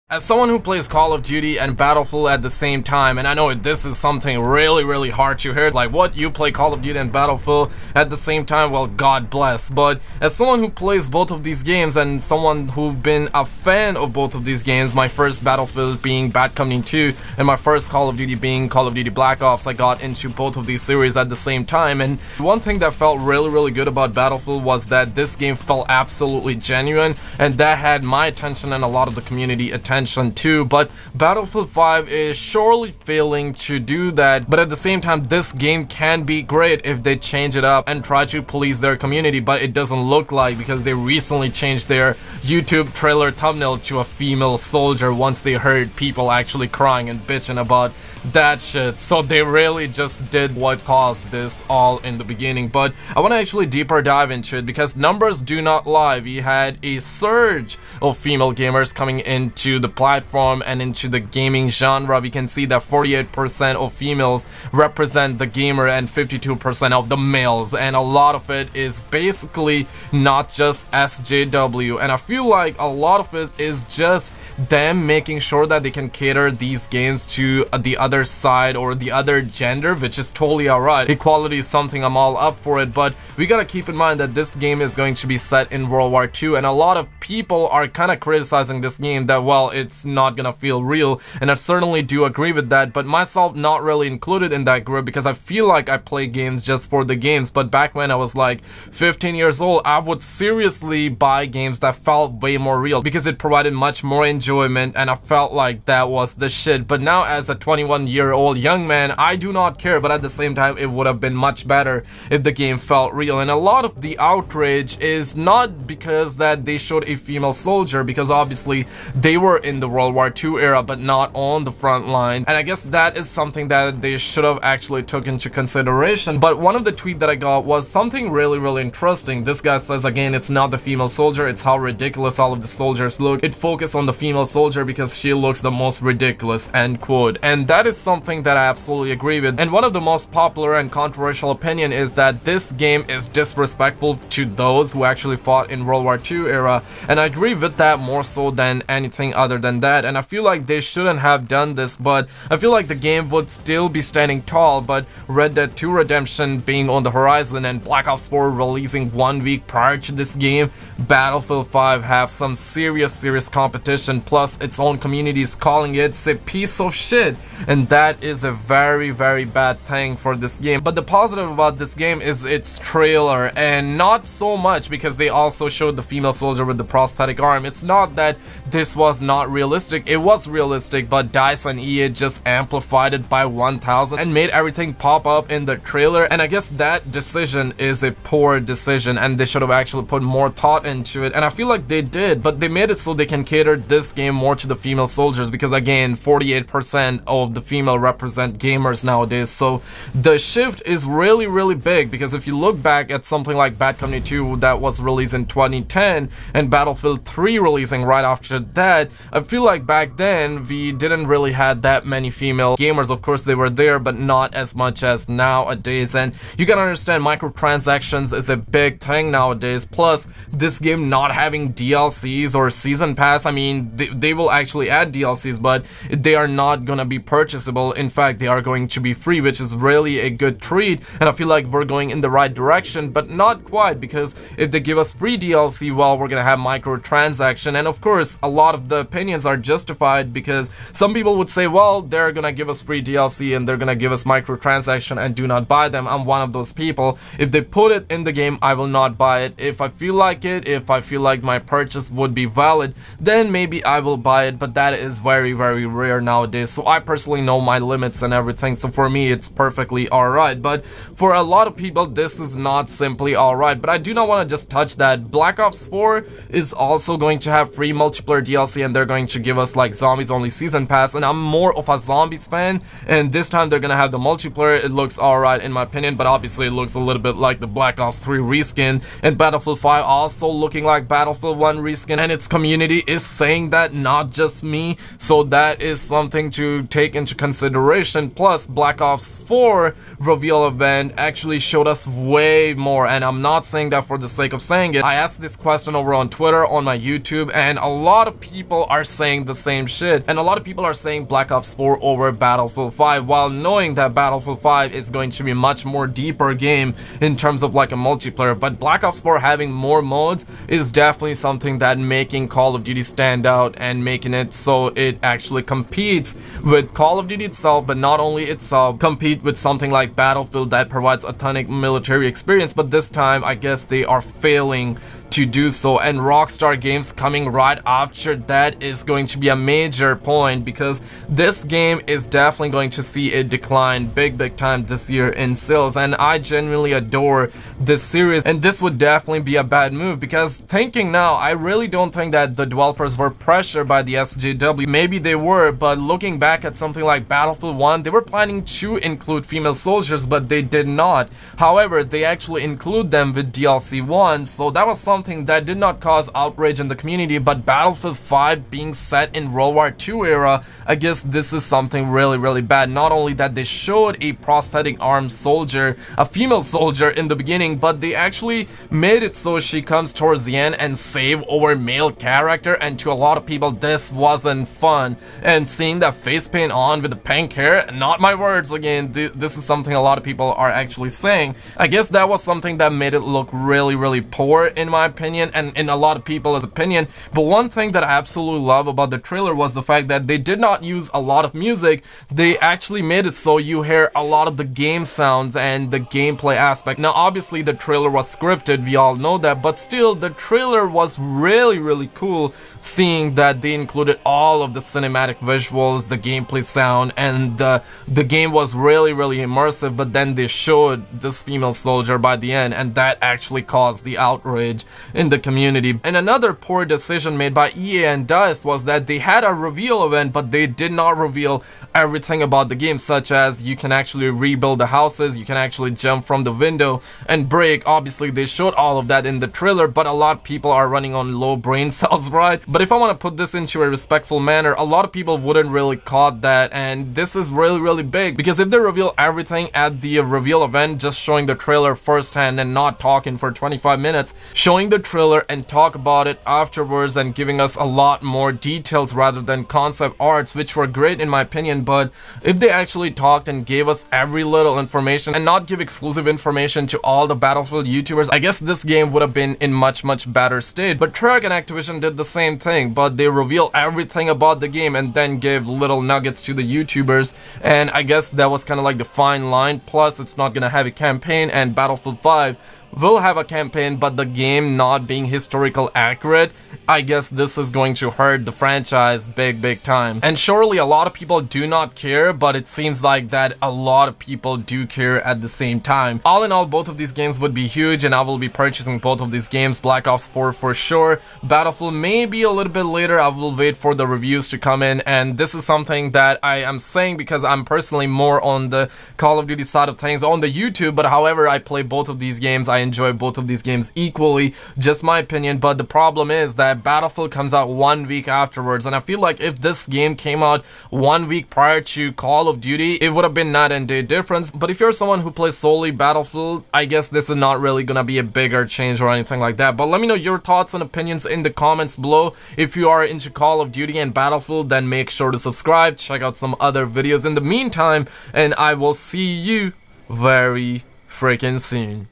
As someone who plays Call of Duty and Battlefield at the same time, and I know this is something really hard to hear, like, what, you play Call of Duty and Battlefield at the same time? Well, God bless. But as someone who plays both of these games and someone who's been a fan of both of these games, my first Battlefield being Bad Company 2 and my first Call of Duty being Call of Duty Black Ops, I got into both of these series at the same time. And one thing that felt really good about Battlefield was that this game felt absolutely genuine, and that had my attention and a lot of the community attention too. But Battlefield 5 is surely failing to do that. But at the same time, this game can be great if they change it up and try to police their community, but it doesn't look like, because they recently changed their YouTube trailer thumbnail to a female soldier once they heard people actually crying and bitching about that shit. So they really just did what caused this all in the beginning. But I want to actually deeper dive into it, because numbers do not lie. We had a surge of female gamers coming into the platform and into the gaming genre. We can see that 48% of females represent the gamer and 52% of the males, and a lot of it is basically not just SJW, and I feel like a lot of it is just them making sure that they can cater these games to the other side or the other gender, which is totally alright. Equality is something I'm all up for it, but we gotta keep in mind that this game is going to be set in World War II, and a lot of people are kind of criticizing this game that, well, it's not gonna feel real, and I certainly do agree with that, but myself not really included in that group, because I feel like I play games just for the games. But back when I was like 15 years old, I would seriously buy games that felt way more real, because it provided much more enjoyment, and I felt like that was the shit. But now, as a 21-year-old young man, I do not care, but at the same time, it would have been much better if the game felt real. And a lot of the outrage is not because that they showed a female soldier, because obviously they were in the World War II era, but not on the front line, and I guess that is something that they should have actually took into consideration. But one of the tweets that I got was something really interesting. This guy says, again, it's not the female soldier, it's how ridiculous all of the soldiers look. It focused on the female soldier because she looks the most ridiculous, end quote. And that is something that I absolutely agree with. And one of the most popular and controversial opinion is that this game is disrespectful to those who actually fought in World War II era, and I agree with that more so than anything other than that. And I feel like they shouldn't have done this, but I feel like the game would still be standing tall. But Red Dead 2 Redemption being on the horizon and Black Ops 4 releasing 1 week prior to this game, Battlefield 5 have some serious competition, plus its own community is calling it a piece of shit, and that is a very bad thing for this game. But the positive about this game is its trailer, and not so much because they also showed the female soldier with the prosthetic arm. It's not that this was not realistic, it was realistic, but DICE and EA just amplified it by 1000 and made everything pop up in the trailer. And I guess that decision is a poor decision, and they should have actually put more thought into it, and I feel like they did, but they made it so they can cater this game more to the female soldiers, because again, 48% of the female represent gamers nowadays. So the shift is really big, because if you look back at something like Bad Company 2 that was released in 2010 and Battlefield 3 releasing right after that, I feel like back then we didn't really have that many female gamers. Of course they were there, but not as much as nowadays. And you gotta understand, microtransactions is a big thing nowadays, plus this game not having DLCs or season pass. I mean, they will actually add DLCs, but they are not gonna be purchasable. In fact, they are going to be free, which is really a good treat, and I feel like we're going in the right direction, but not quite, because if they give us free DLC, well, we're gonna have microtransaction. And of course, a lot of the opinions are justified, because some people would say, well, they're gonna give us free DLC and they're gonna give us microtransaction, and do not buy them. I'm one of those people. If they put it in the game, I will not buy it. If I feel like it, if I feel like my purchase would be valid, then maybe I will buy it, but that is very rare nowadays. So I personally know my limits and everything, so for me it's perfectly alright. But for a lot of people, this is not simply alright. But I do not want to just touch that. Black Ops 4 is also going to have free multiplayer DLC, and they're going to give us like zombies only season pass, and I'm more of a zombies fan, and this time they're gonna have the multiplayer. It looks alright in my opinion, but obviously it looks a little bit like the Black Ops 3 reskin, and Battlefield 5 also looking like Battlefield 1 reskin, and its community is saying that, not just me. So that is something to take into consideration. Plus, Black Ops 4 reveal event actually showed us way more, and I'm not saying that for the sake of saying it. I asked this question over on Twitter, on my YouTube, and a lot of people are are saying the same shit, and a lot of people are saying Black Ops 4 over Battlefield 5, while knowing that Battlefield 5 is going to be a much more deeper game in terms of like a multiplayer. But Black Ops 4 having more modes is definitely something that making Call of Duty stand out and making it so it actually competes with Call of Duty itself, but not only itself, compete with something like Battlefield that provides a ton of military experience. But this time I guess they are failing to do so, and Rockstar Games coming right after that is going to be a major point, because this game is definitely going to see a decline big time this year in sales. And I genuinely adore this series, and this would definitely be a bad move, because thinking now, I really don't think that the developers were pressured by the SJW. Maybe they were, but looking back at something like Battlefield 1, they were planning to include female soldiers, but they did not. However, they actually include them with DLC 1, so that was something that did not cause outrage in the community. But Battlefield 5 being set in World War II era, I guess this is something really bad. Not only that they showed a prosthetic arm soldier, a female soldier in the beginning, but they actually made it so she comes towards the end and save over male character, and to a lot of people this wasn't fun. And seeing that face paint on with the pink hair, not my words again, this is something a lot of people are actually saying. I guess that was something that made it look really poor in my opinion, and in a lot of people's opinion. But one thing that I absolutely love about the trailer was the fact that they did not use a lot of music. They actually made it so you hear a lot of the game sounds and the gameplay aspect. Now obviously the trailer was scripted, we all know that, but still the trailer was really cool, seeing that they included all of the cinematic visuals, the gameplay sound, and the game was really immersive. But then they showed this female soldier by the end, and that actually caused the outrage in the community. And another poor decision made by EA and DICE was that they had a reveal event, but they did not reveal everything about the game, such as you can actually rebuild the houses, you can actually jump from the window and break. Obviously they showed all of that in the trailer, but a lot of people are running on low brain cells, right? But if I want to put this into a respectful manner, a lot of people wouldn't really caught that, and this is really big, because if they reveal everything at the reveal event, just showing the trailer firsthand and not talking for 25 minutes, showing the trailer and talk about it afterwards and giving us a lot more details rather than concept arts, which were great in my opinion. But if they actually talked and gave us every little information and not give exclusive information to all the Battlefield YouTubers, I guess this game would have been in much better state. But Treyarch and Activision did the same thing, but they reveal everything about the game and then give little nuggets to the YouTubers, and I guess that was kind of like the fine line. Plus it's not gonna have a campaign, and Battlefield 5 will have a campaign, but the game not being historical accurate, I guess this is going to hurt the franchise big time. And surely a lot of people do not care, but it seems like that a lot of people do care at the same time. All in all, both of these games would be huge, and I will be purchasing both of these games. Black Ops 4 for sure, Battlefield maybe a little bit later. I will wait for the reviews to come in, and this is something that I am saying because I'm personally more on the Call of Duty side of things on the YouTube, but however I play both of these games, I enjoy both of these games equally, just my opinion. But the problem is that Battlefield comes out 1 week afterwards, and I feel like if this game came out 1 week prior to Call of Duty, it would have been night and day difference. But if you're someone who plays solely Battlefield, I guess this is not really gonna be a bigger change or anything like that. But let me know your thoughts and opinions in the comments below. If you are into Call of Duty and Battlefield, then make sure to subscribe, check out some other videos in the meantime, and I will see you very freaking soon.